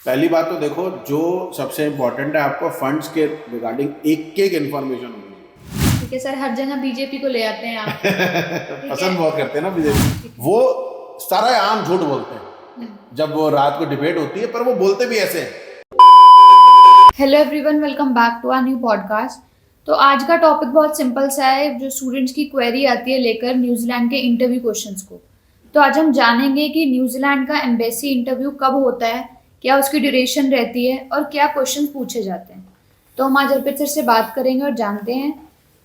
पहली बात तो देखो, जो सबसे इम्पोर्टेंट है आपको फंड्स के रिगार्डिंग एक एक इन्फॉर्मेशन होनी चाहिए। ठीक है सर, हर जगह बीजेपी को ले आते हैं आप। ठीक है। पसंद बहुत करते हैं ना हाँ, बीजेपी। ठीक है। वो सारा आम झूठ बोलते हैं जब वो रात को डिबेट होती है, पर वो बोलते भी ऐसे हैं। Hello everyone, welcome back to our new podcast. तो आज का टॉपिक बहुत सिंपल सा है, जो स्टूडेंट्स की क्वेरी आती है लेकर न्यूजीलैंड के इंटरव्यू क्वेश्चंस को। तो आज हम जानेंगे कि न्यूजीलैंड का एम्बेसी इंटरव्यू कब होता है, क्या उसकी ड्यूरेशन रहती है और क्या क्वेश्चन पूछे जाते हैं। तो हम आज अर्पित सर से बात करेंगे और जानते हैं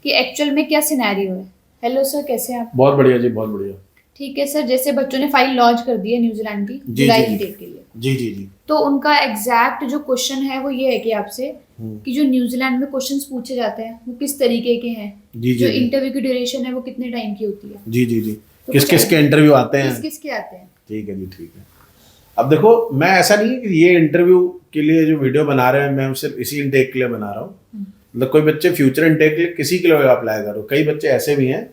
कि एक्चुअल में क्या सिनेरियो है। हेलो सर, कैसे हैं आप? बहुत बढ़िया जी, बहुत बढ़िया। ठीक है सर, जैसे बच्चों ने फाइल लॉन्च कर दी है न्यूजीलैंड की जी जुलाई जी की जी डेट के लिए, जी जी जी। तो उनका एग्जैक्ट जो क्वेश्चन है वो ये है कि आपसे कि जो न्यूजीलैंड में क्वेश्चंस पूछे जाते हैं वो किस तरीके के हैं, जी जो जी जी इंटरव्यू की ड्यूरेशन है वो कितने टाइम की होती है, जी जी जी। तो किस कुछ किस के इंटरव्यू आते हैं? किस किस के आते हैं। ठीक है जी, ठीक है। अब देखो, मैं ऐसा नहीं है कि ये इंटरव्यू के लिए जो वीडियो बना रहे हैं मैं सिर्फ इसी इंटेक के लिए बना रहा हूँ। मतलब कोई बच्चे फ्यूचर इंटेक के लिए किसी के लिए अप्लाई करो। कई बच्चे ऐसे भी हैं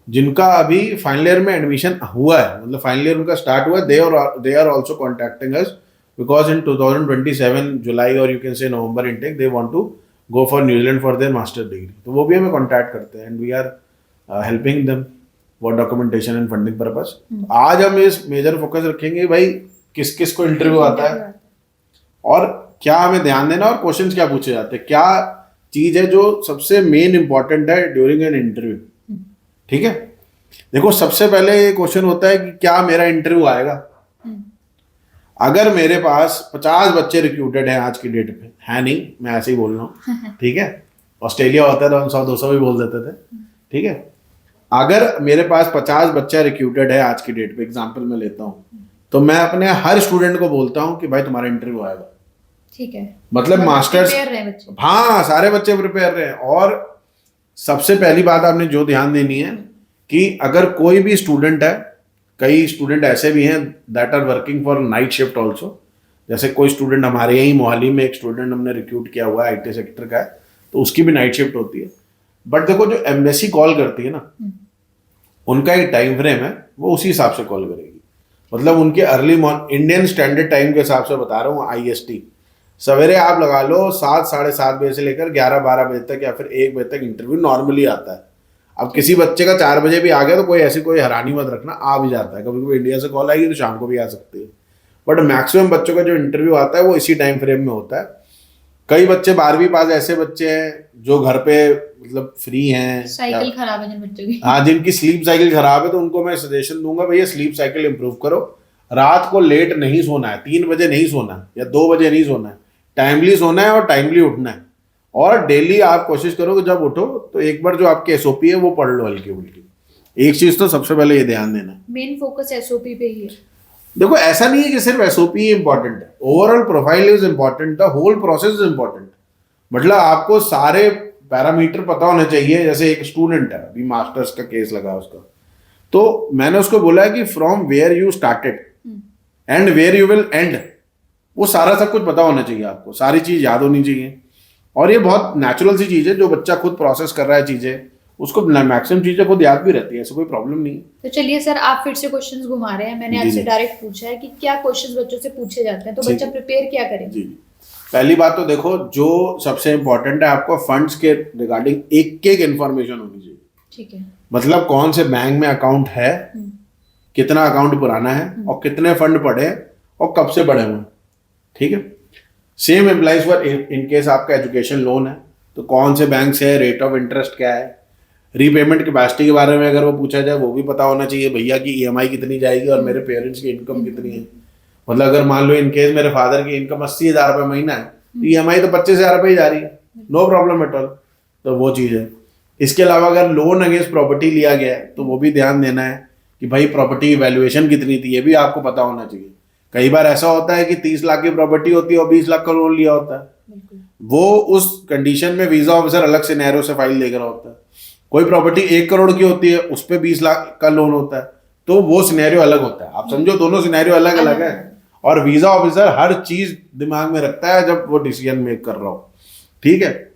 जिनका अभी फाइनल ईयर में एडमिशन हुआ है, मतलब फाइनल ईयर उनका स्टार्ट हुआ है। They are also contacting us because in 2027 July और you can say November intake they want to go for New Zealand for their master degree. तो वो भी हमें कॉन्टैक्ट करते हैं and we are helping them for documentation and funding purpose. आज हम इस मेजर फोकस रखेंगे भाई किस किस को इंटरव्यू आता है और क्या हमें ध्यान देना और क्वेश्चंस क्या पूछे जाते हैं, क्या चीज है जो सबसे मेन इंपॉर्टेंट है ड्यूरिंग एन इंटरव्यू। ठीक है, देखो सबसे पहले ये क्वेश्चन होता है कि क्या मेरा इंटरव्यू आएगा। अगर मेरे पास 50 बच्चे रिक्रूटेड हैं आज की डेट पे, है नहीं, मैं ऐसे ही बोल रहा हूँ, ठीक है, ऑस्ट्रेलिया होता है तो हम 100-200 भी बोल देते थे, ठीक है। अगर मेरे पास 50 बच्चा रिक्रूटेड है आज की डेट पे, एग्जाम्पल मैं लेता हूँ, तो मैं अपने हर स्टूडेंट को बोलता हूँ कि भाई तुम्हारा इंटरव्यू आएगा। ठीक है, मतलब मास्टर्स, प्रिपेयर रहे बच्चे। हाँ, सारे बच्चे प्रिपेयर रहे। और सबसे पहली बात आपने जो ध्यान देनी है कि अगर कोई भी स्टूडेंट है, कई स्टूडेंट ऐसे भी हैं that are working for night shift also. जैसे कोई स्टूडेंट हमारे यहीं मोहाली में एक स्टूडेंट हमने रिक्रूट किया हुआ है, IT सेक्टर का है, तो उसकी भी नाइट शिफ्ट होती है। बट देखो, जो एम्बेसी कॉल करती है ना, उनका एक टाइम फ्रेम है, वो उसी हिसाब से कॉल करेगी। मतलब उनके early morning Indian standard time के हिसाब से बता रहा हूँ, IST, सवेरे आप लगा लो 7-7:30 बजे से लेकर 11-12 बजे तक या फिर 1 बजे तक इंटरव्यू नॉर्मली आता है। अब किसी बच्चे का 4 बजे भी आ गया तो कोई ऐसी कोई हैरानी मत रखना, आ भी जाता है। कभी कभी इंडिया से कॉल आएगी तो शाम को भी आ सकती है, बट मैक्सिमम बच्चों का जो इंटरव्यू आता है वो इसी टाइम फ्रेम में होता है। कई बच्चे 12वीं पास ऐसे बच्चे हैं जो घर पे मतलब फ्री हैं, साइकिल खराब है जिन बच्चों की, हाँ, जिनकी स्लीप साइकिल खराब है, तो उनको मैं सजेशन दूंगा भैया स्लीप साइकिल इंप्रूव करो। रात को लेट नहीं सोना है, 3 बजे नहीं सोना है या 2 बजे नहीं सोना है, टाइमली सोना है और टाइमली उठना है। और डेली आप कोशिश करो कि जब उठो तो एक बार जो आपके SOP है वो पढ़ लो हल्की फुल्की। एक चीज तो सबसे पहले ये ध्यान देना है, मेन फोकस SOP पे ही है। देखो ऐसा नहीं है कि सिर्फ SOP ही इंपॉर्टेंट है, overall profile is important, the whole process is important. मतलब आपको सारे पैरामीटर पता होने चाहिए। जैसे एक स्टूडेंट है, अभी मास्टर्स का केस लगा उसका, तो मैंने उसको बोला है कि from where you started and where you will end, वो सारा सब कुछ पता होना चाहिए आपको, सारी चीज याद होनी चाहिए। और ये बहुत नेचुरल सी चीज है, जो बच्चा खुद प्रोसेस कर रहा है चीजें, उसको मैक्सिमम चीजें खुद याद भी रहती है, ऐसा कोई प्रॉब्लम नहीं है। तो चलिए सर, आप फिर से क्वेश्चंस घुमा रहे हैं। मैंने जी आपसे जी डायरेक्ट पूछा है कि क्या क्वेश्चंस बच्चों से पूछे जाते हैं, तो ठीक बच्चा है। प्रिपेयर क्या करे। जी जी। पहली बात तो देखो, जो सबसे इंपॉर्टेंट है आपको फंड्स के रिगार्डिंग एक एक इन्फॉर्मेशन होनी चाहिए। ठीक है। मतलब कौन से बैंक में अकाउंट है, कितना अकाउंट पुराना है और कितने फंड पड़े और कब से पड़े हुए हैं, ठीक है। Same employees for in case आपका एजुकेशन लोन है तो कौन से बैंक से है, रेट ऑफ इंटरेस्ट क्या है, रीपेमेंट कैपेसिटी के बारे में अगर वो पूछा जाए वो भी पता होना चाहिए, भैया की EMI कितनी जाएगी और मेरे पेरेंट्स की इनकम कितनी है। मतलब अगर मान लो इन केस मेरे फादर की इनकम 80,000 रुपये महीना है तो EMI तो 25,000 रुपये ही जा रही है, नो प्रॉब्लम एट ऑल। तो वो चीज़ है। इसके अलावा अगर लोन अगेंस्ट प्रॉपर्टी लिया गया है तो वो भी ध्यान देना है कि भाई प्रॉपर्टी वैल्यूएशन कितनी थी, ये भी आपको पता होना चाहिए। कई बार ऐसा होता है कि 30 लाख की प्रॉपर्टी होती है और 20 लाख का लोन लिया होता है, वो उस कंडीशन में वीजा ऑफिसर अलग सिनेरियो से फाइल देकर होता है। कोई प्रॉपर्टी 1 करोड़ की होती है, उस पर 20 लाख का लोन होता है, तो वो सिनेरियो अलग होता है। आप समझो, दोनों सिनेरियो अलग अलग है और वीजा ऑफिसर हर चीज दिमाग में रखता है जब वो डिसीजन मेक कर रहा हो, ठीक है।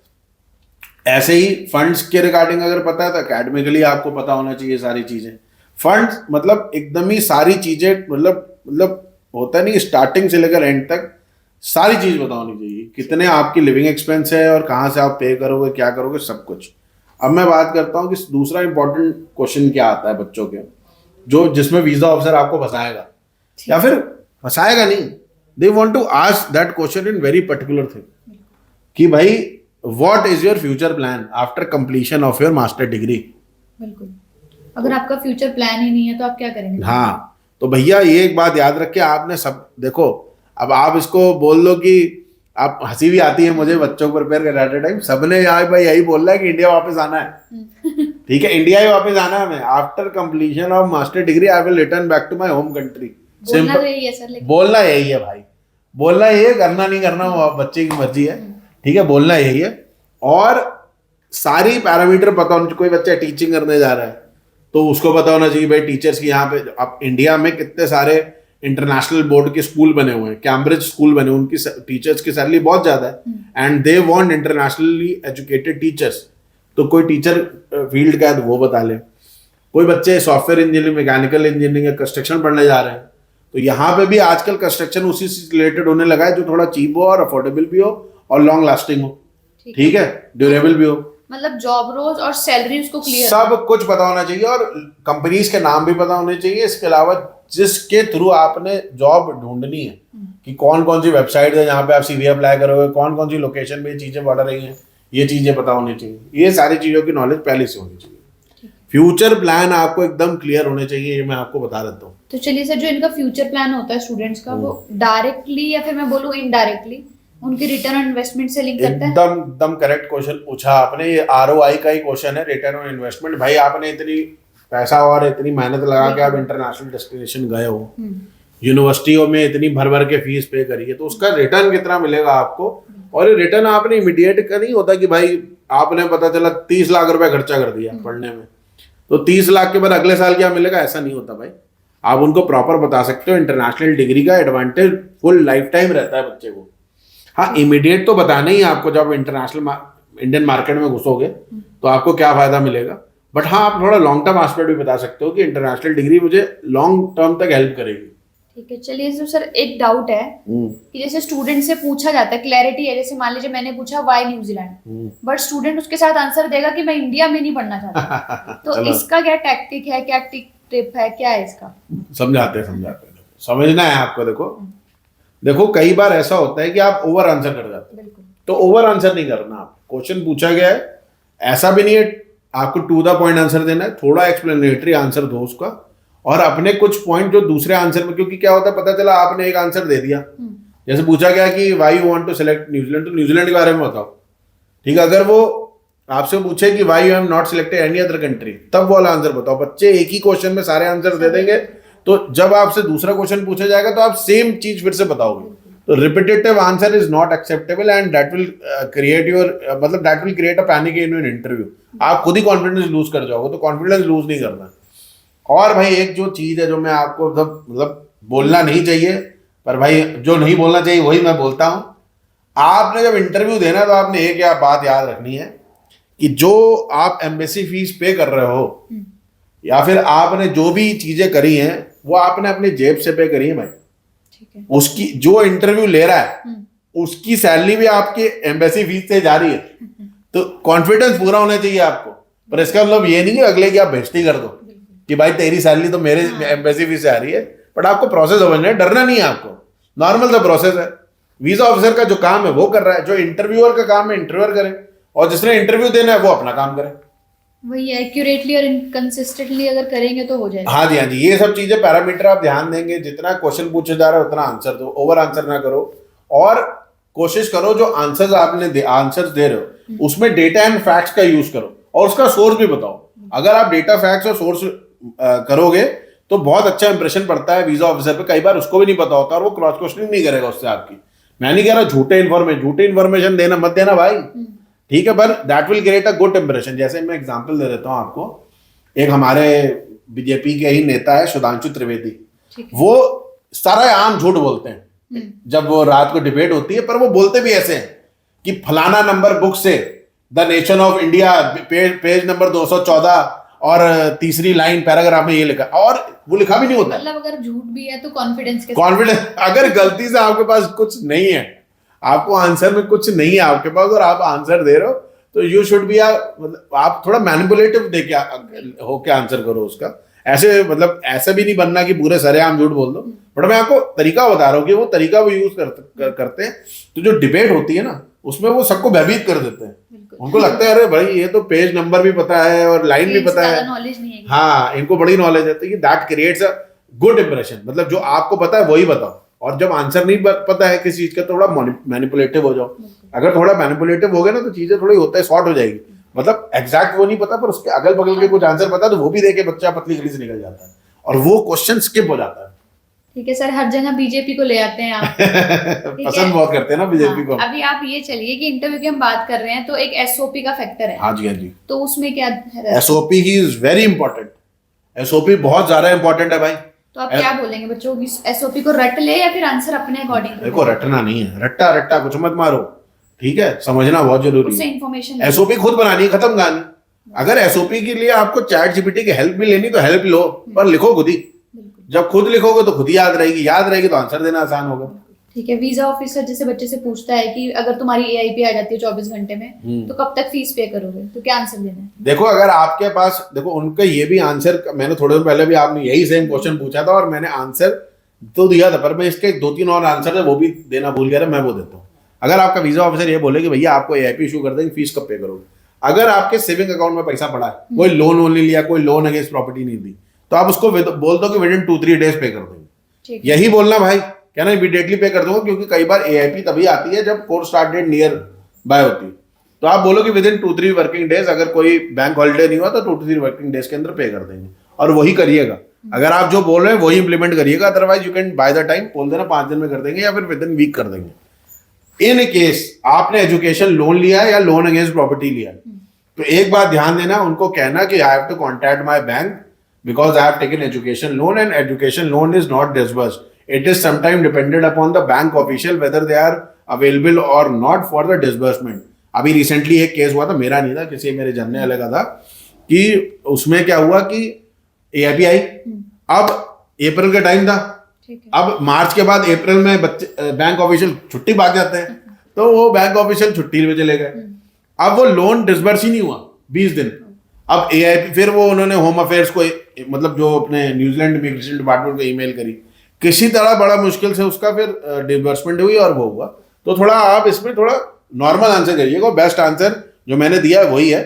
ऐसे ही फंड्स के रिगार्डिंग अगर पता है तो अकेडमिकली आपको पता होना चाहिए सारी चीजें। फंड्स मतलब एकदम ही सारी चीजें, मतलब होता नहीं, स्टार्टिंग से लेकर एंड तक सारी चीज पता होनी चाहिए, कितने आपकी लिविंग एक्सपेंस है और कहाँ से आप पे करोगे, क्या करोगे, सब कुछ। अब मैं बात करता हूँ कि दूसरा इंपॉर्टेंट क्वेश्चन क्या आता है बच्चों के, जो जिसमें वीजा ऑफिसर आपको फंसाएगा या फिर फंसाएगा नहीं, they want to ask that question in very particular thing कि भाई what is your future plan after completion of your master degree. बिल्कुल, अगर आपका फ्यूचर प्लान ही नहीं है तो आप क्या करेंगे? हाँ, तो भैया ये एक बात याद रख के आपने सब देखो, अब आप इसको बोल दो कि आप, हंसी भी आती है मुझे बच्चों को प्रिपेयर कराते टाइम, सबने यार भाई यही बोल रहा है कि इंडिया वापस आना है। ठीक है, इंडिया ही वापस आना है हमें, after completion of master degree I will return back to my home country. बोलना तो यही है सर, लेकिन बोलना यही है भाई, बोलना यही है, करना नहीं करना वो बच्चे की मर्जी है। ठीक है, बोलना यही है। और सारी पैरामीटर पता होना, कोई बच्चा टीचिंग करने जा रहा है तो उसको पता होना चाहिए भाई टीचर्स की, यहाँ पे अब इंडिया में कितने सारे इंटरनेशनल बोर्ड के स्कूल बने हुए हैं, कैम्ब्रिज स्कूल बने, उनकी टीचर्स की सैलरी बहुत ज्यादा है and they want internationally educated teachers. तो कोई टीचर फील्ड का है तो वो बता ले, कोई बच्चे सॉफ्टवेयर इंजीनियरिंग, मैकेनिकल इंजीनियरिंग या कंस्ट्रक्शन पढ़ने जा रहे हैं तो यहाँ पे भी आजकल कंस्ट्रक्शन उसी से रिलेटेड होने लगा है, जो थोड़ा चीप हो और अफोर्डेबल भी हो और लॉन्ग लास्टिंग हो। ठीक है, ड्यूरेबल भी हो, मतलब जॉब रोज और सैलरी उसको क्लियर, सब कुछ पता होना चाहिए और कंपनीज के नाम भी पता होने चाहिए। इसके अलावा जिसके थ्रू आपने जॉब ढूंढनी है कि कौन कौन सी वेबसाइट है जहाँ पे आप सीवी अप्लाई करोगे, कौन कौन सी लोकेशन पे चीजें बढ़ रही हैं, ये चीजें पता होनी चाहिए। ये सारी चीजों की नॉलेज पहले से होनी चाहिए। फ्यूचर प्लान आपको एकदम क्लियर होने चाहिए, ये मैं आपको बता देता हूँ। तो चलिए सर, जो इनका फ्यूचर प्लान होता है स्टूडेंट्स का, वो डायरेक्टली या फिर मैं बोलूँ इनडायरेक्टली उनकी रिटर्न ऑन इन्वेस्टमेंट से लिंक करता है? एकदम करेक्ट क्वेश्चन पूछा आपने, ये आरओआई का ही क्वेश्चन है, रिटर्न ऑन इन्वेस्टमेंट। भाई आपने इतनी पैसा और इतनी मेहनत लगा के आप इंटरनेशनल डेस्टिनेशन गए हो, यूनिवर्सिटियों में इतनी भर भर के फीस पे करी है, तो उसका रिटर्न कितना मिलेगा आपको। और ये रिटर्न आपने इमीडिएट का नहीं होता कि भाई आपने पता चला 30 लाख रुपए खर्चा कर दिया पढ़ने में तो 30 लाख के बाद अगले साल क्या मिलेगा, ऐसा नहीं होता भाई। आप उनको प्रॉपर बता सकते हो। इंटरनेशनल डिग्री का एडवांटेज फुल लाइफ टाइम रहता है बच्चे को। हाँ, इमीडिएट तो बताना ही आपको, जब इंटरनेशनल इंडियन मार्केट में घुसोगे तो आपको क्या फायदा मिलेगा, बट हाँ आप थोड़ा लॉन्ग टर्म एस्पेक्ट भी बता सकते हो कि इंटरनेशनल डिग्री मुझे लॉन्ग टर्म तक हेल्प करेगी। ठीक है, चलिए तो सर एक डाउट है कि जैसे स्टूडेंट से पूछा जाता है, क्लैरिटी है, जैसे मान लीजिए मैंने पूछा वाई न्यूजीलैंड, बट स्टूडेंट उसके साथ आंसर देगा कि मैं इंडिया में नहीं पढ़ना चाहता। तो इसका क्या टैक्टिक है, क्या टिप है, क्या है इसका? समझाते हैं समझना है आपको। देखो कई बार ऐसा होता है कि आप ओवर आंसर कर जाते हैं, तो ओवर आंसर नहीं करना। आप क्वेश्चन पूछा गया है, ऐसा भी नहीं है आपको टू द पॉइंट आंसर देना है, थोड़ा एक्सप्लेनेटरी आंसर दो उसका, और अपने कुछ पॉइंट जो दूसरे आंसर में, क्योंकि क्या होता है पता चला आपने एक आंसर दे दिया, जैसे पूछा गया कि why you want to select New Zealand, तो न्यूजीलैंड के बारे में बताओ। ठीक है, अगर वो आपसे पूछे कि why you have not selected any other country, तब वाला आंसर बताओ। बच्चे एक ही क्वेश्चन में सारे आंसर दे देंगे, तो जब आपसे दूसरा क्वेश्चन पूछा जाएगा तो आप सेम चीज फिर से बताओगे। तो repetitive answer is not acceptable and that will create your, मतलब that will create a panic in your interview. आप खुद ही कॉन्फिडेंस लूज कर जाओगे, तो कॉन्फिडेंस लूज नहीं करना। और भाई एक जो चीज है जो मैं आपको मतलब बोलना नहीं चाहिए, पर भाई जो नहीं बोलना चाहिए वही मैं बोलता हूं। आपने जब इंटरव्यू देना तो आपने एक या बात याद रखनी है कि जो आप एम्बेसी फीस पे कर रहे हो या फिर आपने जो भी चीजें करी हैं वो आपने अपनी जेब से पे करी है भाई। ठीक है, उसकी जो इंटरव्यू ले रहा है उसकी सैलरी भी आपकी एम्बेसी फीस से जा रही है, तो कॉन्फिडेंस पूरा होना चाहिए आपको। पर इसका मतलब ये नहीं कि अगले की आप बेइज्जती कर दो कि भाई तेरी सैलरी तो मेरे एम्बेसी फीस से आ रही है, बट आपको प्रोसेस समझना है, डरना नहीं है आपको। नॉर्मल सा प्रोसेस है, वीजा ऑफिसर का जो काम है वो कर रहा है, जो इंटरव्यूअर का काम है इंटरव्यूअर करे, और जिसने इंटरव्यू देना है वो अपना काम करे। वही एक्यूरेटली और कंसिस्टेंटली अगर करेंगे तो हो जाएगा। हाँ जी, हाँ जी, ये सब चीजें पैरामीटर आप ध्यान देंगे। जितना क्वेश्चन पूछा जा रहा है उतना आंसर दो, ओवर आंसर ना करो, और कोशिश करो जो आंसर्स आपने आंसर्स दे रहे हो उसमें डेटा एंड फैक्ट्स का यूज करो और उसका सोर्स भी बताओ। अगर आप डेटा फैक्ट्स और सोर्स करोगे तो बहुत अच्छा इंप्रेशन पड़ता है वीजा ऑफिसर पे। कई बार उसको भी नहीं पता होता और वो क्रॉस क्वेश्चनिंग नहीं करेगा उससे आपकी। मैं नहीं कह रहा झूठे इन्फॉर्मेशन देना मत देना भाई, ठीक है, पर that will create a good impression. जैसे मैं एग्जांपल दे देता हूं आपको, एक हमारे बीजेपी के ही नेता है सुधांशु त्रिवेदी, वो सारा आम झूठ बोलते हैं जब वो रात को डिबेट होती है, पर वो बोलते भी ऐसे हैं कि फलाना नंबर बुक से the nation of India page number 214 और तीसरी लाइन पैराग्राफ में ये लिखा, और वो लिखा भी नहीं होता। मतलब अगर झूठ भी है तो कॉन्फिडेंस के कॉन्फिडेंस, अगर गलती से आपके पास कुछ नहीं है, आपको आंसर में कुछ नहीं है आपके पास और आप आंसर दे रहे हो, तो यू शुड बी मतलब आप थोड़ा मैनिपुलेटिव दे के होके आंसर करो उसका। ऐसे मतलब ऐसा भी नहीं बनना कि पूरे सरेआम झूठ बोल दो, बट मैं आपको तरीका बता रहा हूँ कि वो तरीका वो यूज करते हैं। तो जो डिबेट होती है ना, उसमें वो सबको भयभीत कर देते हैं। उनको लगता है अरे भाई ये तो पेज नंबर भी पता है और लाइन भी पता है, नॉलेज नहीं है। हाँ, इनको बड़ी नॉलेज है। कि that creates a good impression, मतलब जो आपको पता है वही बताओ, और जब आंसर नहीं पता है किसी चीज का, थोड़ा मैनिपुलेटिव हो जाओ। अगर थोड़ा मैनिपुलेटिव हो गए ना तो चीजें थोड़ी होता है शॉर्ट हो जाएगी। मतलब एग्जैक्ट वो नहीं पता, पर उसके अगल बगल के कुछ आंसर पता, तो वो भी देके बच्चा पतली गली से निकल जाता है और वो क्वेश्चन स्किप हो जाता है। ठीक है सर, हर जगह बीजेपी को ले आते हैं आप। पसंद बहुत करते हैं ना बीजेपी को। अभी आप ये चलिए कि इंटरव्यू की हम बात कर रहे हैं, तो एक एसओपी का फैक्टर है। हाँ जी, हाँ जी। तो उसमें क्या है? SOP he is very important. SOP बहुत ज्यादा इंपॉर्टेंट है भाई। तो आप क्या बोलेंगे बच्चों की, एसओपी को रट ले या फिर आंसर अपने अकॉर्डिंग? देखो, रटना नहीं है, रट्टा रट्टा कुछ मत मारो, ठीक है, समझना बहुत जरूरी उससे है। इन्फॉर्मेशन एसओपी खुद बनानी है, खत्म कहानी। अगर एसओपी के लिए आपको चैट जीपीटी की हेल्प भी लेनी तो हेल्प लो, पर लिखो खुद ही। जब खुद लिखोगे तो खुद ही याद रहेगी तो आंसर देना आसान होगा। ठीक है। वीजा ऑफिसर जैसे बच्चे से पूछता है कि अगर तुम्हारी एआईपी आ जाती है 24 घंटे में, तो कब तक फीस पे करोगे, तो क्या आंसर देना है? देखो, अगर आपके पास, देखो उनका ये भी आंसर, मैंने थोड़े दिन पहले भी आपने यही सेम क्वेश्चन पूछा था और मैंने आंसर तो दिया था, पर मैं इसके 2-3 और आंसर है वो भी देना भूल गया था, मैं वो देता हूँ। अगर आपका वीजा ऑफिसर ये बोले कि भैया आपको एआईपी इशू कर देंगे, फीस कब पे करोगे? अगर आपके सेविंग अकाउंट में पैसा पड़ा है, कोई लोन वोन नहीं लिया, कोई लोन अगेंस्ट प्रॉपर्टी नहीं दी, तो आप उसको बोल दो कि विद इन 2-3 डेज पे कर देंगे। यही बोलना भाई, कहना इमीडिएटली पे कर दूंगा, क्योंकि कई बार एआईपी तभी आती है जब course start date nearby होती है। तो आप बोलो कि विद इन 2-3 वर्किंग डेज, अगर कोई बैंक हॉलिडे नहीं हुआ तो 2-3 वर्किंग डेज के अंदर पे कर देंगे, और वही करिएगा। अगर आप जो बोल रहे हैं वही इंप्लीमेंट करिएगा, otherwise you can by the time बोल देना 5 दिन में कर देंगे या फिर विद इन वीक कर देंगे। इन केस आपने एजुकेशन लोन लिया है या लोन अगेंस्ट प्रॉपर्टी लिया है, तो एक बात ध्यान देना, उनको कहना कि I have to contact my bank because I have taken education loan and education loan is not disbursed. It is sometimes dependent upon the bank official whether they are available or not for the disbursement. अभी recently एक case हुआ था, मेरा नहीं था, किसी मेरे जानने वाले का था, कि उसमें क्या हुआ कि एआईपी आई, अब अप्रैल का टाइम था, अब मार्च के बाद अप्रैल में बच्चे बैंक ऑफिशियल छुट्टी भाग जाते हैं, तो वो बैंक ऑफिशियल छुट्टी में चले गए। अब वो लोन डिसबर्स ही नहीं हुआ 20 दिन। अब एआईपी, फिर वो उन्होंने होम अफेयर्स को, मतलब जो अपने न्यूजीलैंड इमिग्रेशन डिपार्टमेंट को ईमेल करी, किसी तरह बड़ा मुश्किल से उसका फिर डिसबर्समेंट हुई और वो हुआ। तो थोड़ा आप इसमें थोड़ा नॉर्मल आंसर करिएगा, बेस्ट आंसर जो मैंने दिया है वही है,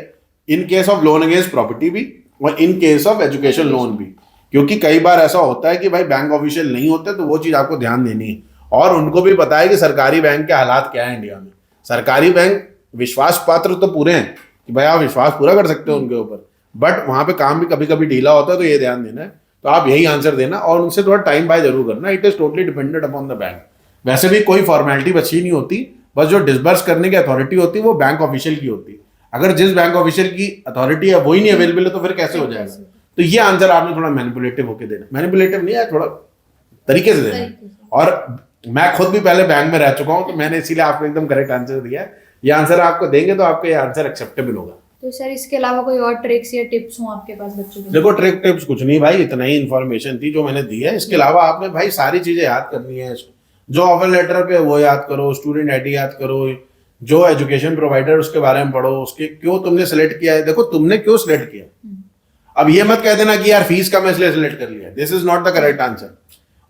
in case of loan against property भी और in case of education loan भी। क्योंकि कई बार ऐसा होता है कि भाई बैंक ऑफिशियल नहीं होते, तो वो चीज़ आपको ध्यान देनी है, और उनको भी पता है कि सरकारी बैंक के हालात क्या है इंडिया में। सरकारी बैंक विश्वास पात्र तो पूरे हैं कि भाई आप विश्वास पूरा कर सकते हो उनके ऊपर, बट वहां पे काम भी कभी कभी ढीला होता है, तो ये ध्यान देना है। तो आप यही आंसर देना और उनसे थोड़ा टाइम बाय जरूर करना। It is totally dependent upon the bank. वैसे भी कोई फॉर्मेलिटी बची नहीं होती, बस जो डिसबर्स करने की अथॉरिटी होती है वो बैंक ऑफिशियल की होती है। अगर जिस बैंक ऑफिशियल की अथॉरिटी है वही नहीं अवेलेबल है, तो फिर कैसे हो जाएगा? तो ये आंसर आपने थोड़ा मैनिपुलेटिव होकर देना, मैनिपुलेटिव नहीं है, थोड़ा तरीके से देना। और मैं खुद भी पहले बैंक में रह चुका हूँ, तो मैंने इसीलिए आपको एकदम करेक्ट आंसर दिया है। ये आंसर आपको देंगे तो आपको ये आंसर एक्सेप्टेबल होगा। तो सर इसके अलावा कोई और ट्रिक्स या टिप्स हो आपके पास बच्चों के? देखो, ट्रिक टिप्स कुछ नहीं भाई, इतना ही इन्फॉर्मेशन थी जो मैंने दी है। इसके अलावा आपने भाई सारी चीजें याद करनी है। जो ऑफर लेटर पे वो याद करो, स्टूडेंट आईडी याद करो, जो एजुकेशन प्रोवाइडर उसके बारे में पढ़ो, उसके क्यों तुमने सेलेक्ट किया है, देखो तुमने क्यों सिलेक्ट किया। अब ये मत कह देना कि यार फीस कम है इसलिए सिलेक्ट कर लिया, this is not the correct answer.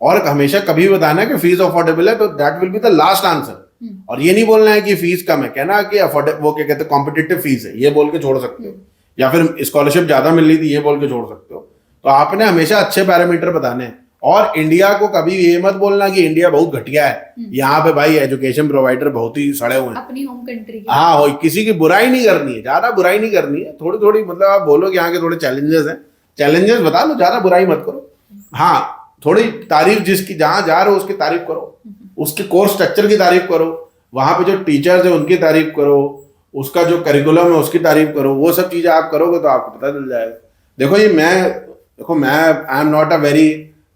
और हमेशा कभी भी बताना है कि फीस अफोर्डेबल है, तो that will be the last answer. और ये नहीं बोलना है कि फीस कम है, कहना कि वो क्या कहते हैं कॉम्पिटिटिव फीस है, ये बोल के छोड़ सकते हो, या फिर स्कॉलरशिप ज्यादा मिल रही थी ये बोल के छोड़ सकते हो। तो आपने हमेशा अच्छे पैरामीटर बताने हैं। और इंडिया को कभी ये मत बोलना कि इंडिया बहुत घटिया है, यहाँ पे भाई एजुकेशन प्रोवाइडर बहुत ही सड़े हुए हैं, अपनी होम कंट्री। हाँ, किसी की बुराई नहीं करनी है, ज्यादा बुराई नहीं करनी है, थोड़ी थोड़ी, मतलब आप बोलो कि यहाँ के थोड़े चैलेंजेस हैं, चैलेंजेस बता लो, ज्यादा बुराई मत करो। हाँ, थोड़ी तारीफ, जिसकी जहां जा रहे हो उसकी तारीफ करो, उसके कोर्स स्ट्रक्चर की तारीफ करो, वहां पे जो टीचर्स है उनकी तारीफ करो, उसका जो करिकुलम है उसकी तारीफ करो। वो सब चीजें आप करोगे तो आपको पता चल जाएगा। देखो मैं I am not a very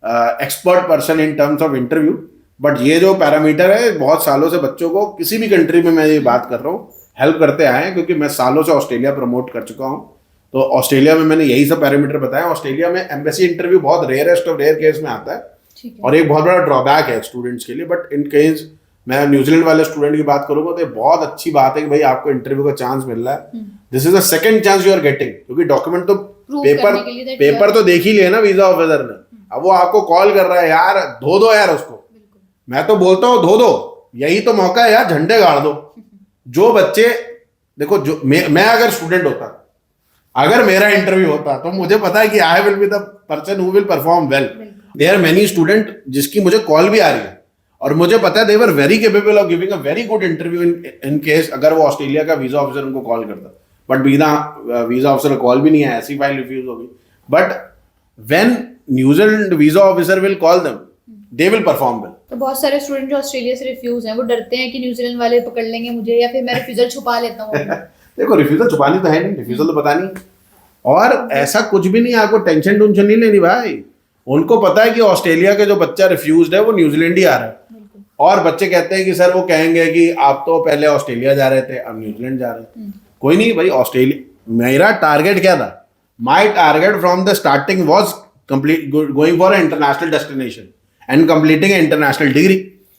expert person in terms of interview, but ये जो पैरामीटर है बहुत सालों से बच्चों को किसी भी कंट्री में, मैं ये बात कर रहा हूँ, हेल्प करते आए हैं, क्योंकि मैं सालों से ऑस्ट्रेलिया प्रमोट कर चुका हूँ। तो ऑस्ट्रेलिया में मैंने यही सब पैरामीटर बताया। ऑस्ट्रेलिया में एम्बेसी इंटरव्यू बहुत रेयरेस्ट ऑफ रेयर केस में आता है, ठीक है। और एक बहुत बड़ा ड्रॉबैक है स्टूडेंट्स के लिए। बट इन केस मैं न्यूजीलैंड वाले स्टूडेंट की बात करूंगा तो ये बहुत अच्छी बात है कि भाई आपको इंटरव्यू का चांस मिल रहा है। This is the second chance you are getting, क्योंकि डॉक्यूमेंट तो Prove पेपर करने के लिए that you पेपर तो देख ही लिया ना वीजा ऑफिसर ने। अब वो आपको कॉल कर रहा है, यार धो दो यार उसको। बिल्कुल। मैं तो बोलता हूँ धो दो, यही तो मौका है यार, झंडे गाड़ दो। जो बच्चे देखो, जो मैं अगर स्टूडेंट होता, अगर मेरा इंटरव्यू होता, तो मुझे पता है कि I will be the person who will perform well. There are many student जिसकी मुझे कॉल भी आ रही है, और मुझे पता है they were very capable of giving a very good interview in case अगर वो ऑस्ट्रेलिया का वीजा ऑफिसर उनको कॉल करता। बट वीजा ऑफिसर कॉल भी नहीं है, ऐसी फाइल रिफ्यूज होगी। But when New Zealand visa officer will call them, they will perform well. तो बहुत सारे स्टूडेंट जो ऑस्ट्रेलिया से रिफ्यूज हैं, वो डरते हैं कि न्यूजीलैंड वाले पकड़ लेंगे मुझे, या फिर मैं रिफ्यूजल छुपा लेता हूँ। देखो, रिफ्यूजल छुपानी तो है नहीं, रिफ्यूजल तो पता नहीं, और ऐसा कुछ भी नहीं, आपको टेंशन टूंशन नहीं लेनी भाई। उनको पता है कि ऑस्ट्रेलिया का जो बच्चा रिफ्यूज्ड है वो न्यूजीलैंड ही आ रहा है, और बच्चे कहते हैं कि सर वो कहेंगे कि आप तो पहले ऑस्ट्रेलिया जा रहे थे, अब न्यूजीलैंड जा रहे हैं। कोई नहीं भाई, ऑस्ट्रेलिया मेरा टारगेट क्या था? My target from the starting was complete going for international destination and completing international degree.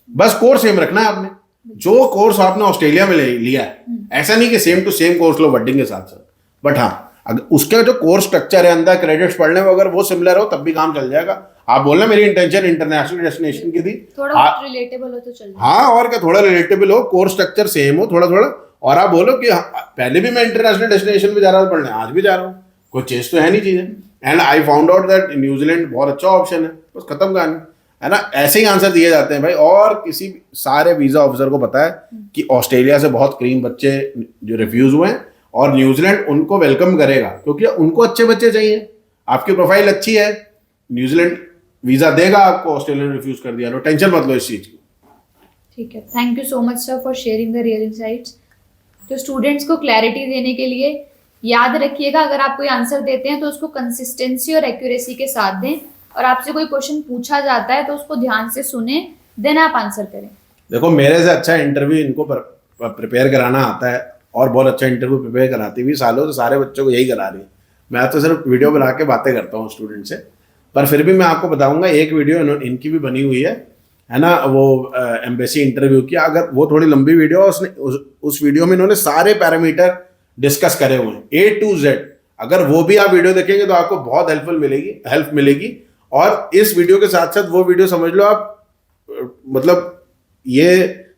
बस कोर्स सेम रखना है आपने, जो कोर्स आपने ऑस्ट्रेलिया में लिया है। ऐसा नहीं कि सेम टू सेम कोर्स लो वर्डिंग के साथ साथ, बट हाँ अगर उसका जो कोर्स स्ट्रक्चर है अंदर क्रेडिट्स पढ़ने में अगर वो सिमिलर हो तब भी काम चल जाएगा। आप बोलना मेरी इंटेंशन इंटरनेशनल डेस्टिनेशन की थी, थोड़ा रिलेटेबल हो तो चल जाएगा। हाँ, और क्या, थोड़ा रिलेटेबल हो, कोर्स स्ट्रक्चर सेम हो थोड़ा थोड़ा, और आप बोलो कि पहले भी मैं इंटरनेशनल डेस्टिनेशन पे जा रहा था पढ़ने, आज भी जा रहा हूँ, कोई चेंज तो है नहीं चीजें। And I found out that New Zealand बहुत अच्छा ऑप्शन है, बस खत्म कहानी है ना। ऐसे ही आंसर दिए जाते हैं भाई। और किसी सारे वीजा ऑफिसर को पता है कि ऑस्ट्रेलिया से बहुत क्रीम बच्चे जो रिफ्यूज हुए हैं, और न्यूजीलैंड उनको वेलकम करेगा, क्योंकि उनको अच्छे बच्चे चाहिए। आपकी प्रोफाइल अच्छी है, न्यूजीलैंड वीजा देगा आपको। ऑस्ट्रेलिया ने रिफ्यूज कर दिया, लो टेंशन मत लो इस चीज की। ठीक है, thank you so much sir for sharing the real insights. तो स्टूडेंट्स को क्लैरिटी देने के लिए याद रखिएगा, अगर आप कोई आंसर देते हैं तो उसको कंसिस्टेंसी और एक्यूरेसी के साथ दें, और आपसे कोई क्वेश्चन पूछा जाता है तो उसको ध्यान से सुने, देन आप आंसर करें। देखो, मेरे से अच्छा इंटरव्यू इनको प्रिपेयर कराना आता है, और बहुत अच्छा इंटरव्यू प्रिपेयर कराती भी सालों से सारे बच्चों को यही करा रही है। मैं तो सिर्फ वीडियो बना के बातें करता हूँ स्टूडेंट से, पर फिर भी मैं आपको बताऊंगा, एक वीडियो इनकी भी बनी हुई है ना, वो एम्बेसी इंटरव्यू की। अगर वो थोड़ी लंबी वीडियो है, उस वीडियो में इन्होंने सारे पैरामीटर डिस्कस करे हुए हैं A to Z। अगर वो भी आप वीडियो देखेंगे तो आपको बहुत हेल्प मिलेगी। और इस वीडियो के साथ साथ वो वीडियो समझ लो आप, मतलब ये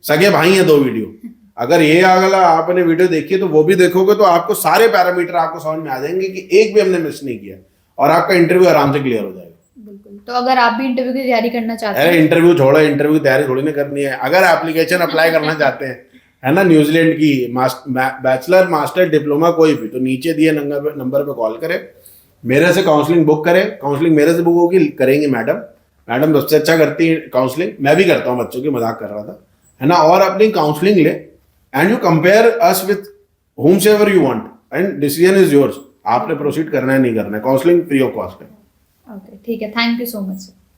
सगे भाई हैं दो वीडियो। अगर ये अगला आपने वीडियो देखी तो वो भी देखोगे तो आपको सारे पैरामीटर आपको समझ में आ जाएंगे कि एक भी हमने मिस नहीं किया, और आपका इंटरव्यू आराम से क्लियर हो जाएगा। बिल्कुल। तो अगर आप भी इंटरव्यू की तैयारी करना चाहते हैं, इंटरव्यू छोड़ो, इंटरव्यू की तैयारी थोड़ी नहीं करनी है। अगर एप्लीकेशन अप्लाई करना चाहते हैं, है ना, न्यूजीलैंड की बैचलर मास्टर डिप्लोमा कोई भी, तो नीचे दिए नंबर पे कॉल करें, मेरे से काउंसलिंग बुक करें। काउंसलिंग मेरे से बुक होगी, करेंगे मैडम सबसे अच्छा करती है काउंसलिंग। मैं भी करता हूँ, बच्चों की मजाक कर रहा था, है ना। और अपनी काउंसलिंग ले, and you compare us with whomsoever you want, and decision is yours. आपने प्रोसीड करना है नहीं करना है, काउंसलिंग फ्री ऑफ कॉस्ट है। ओके, ठीक है, थैंक यू सो मच।